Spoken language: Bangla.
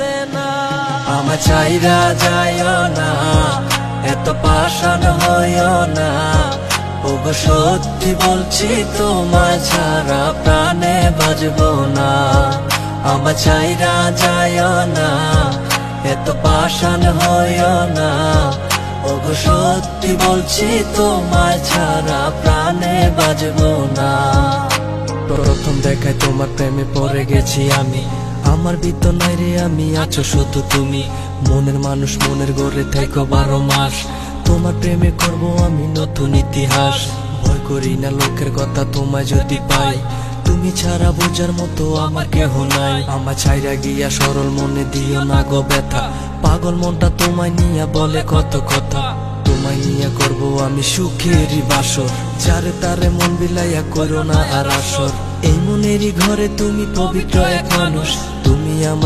দে না। আমার চাইরা যাইও না, এত পাষাণ হইও না, ওগো সত্যি বলছি তোমায় ছাড়া প্রাণে বাজবো না। আমার চাইরা যাইও না, এত পাষাণ হইও না, ওগো সত্যি বলছি তোমায় ছাড়া প্রাণে বাজবো না। প্রথম দেখায় তোমার প্রেমে পড়ে গেছি আমি, আমার ভিতর নাই রে আমি, আছো শুধু তুমি। মনের মানুষ মনের গড়ে থেকো 12 মাস, তোমার প্রেমে করবো আমি নতুন ইতিহাস। ভয় করি না লোকের কথা তোমায় যদি পাই, তুমি ছাড়া বোঝার মতো আমার কেহ নাই। আমার ছাইরা গিয়া সরল মনে দিও না গো ব্যথা, পাগল মনটা তোমায় নিয়ে বলে কত কথা। তোমায় নিয়ে করবো আমি সুখেরই বাসর, যারে তারে মন বিলাইয়া করো না আর আসর। এই মনেরই ঘরে তুমি পবিত্র এক মানুষ, তুমি আমার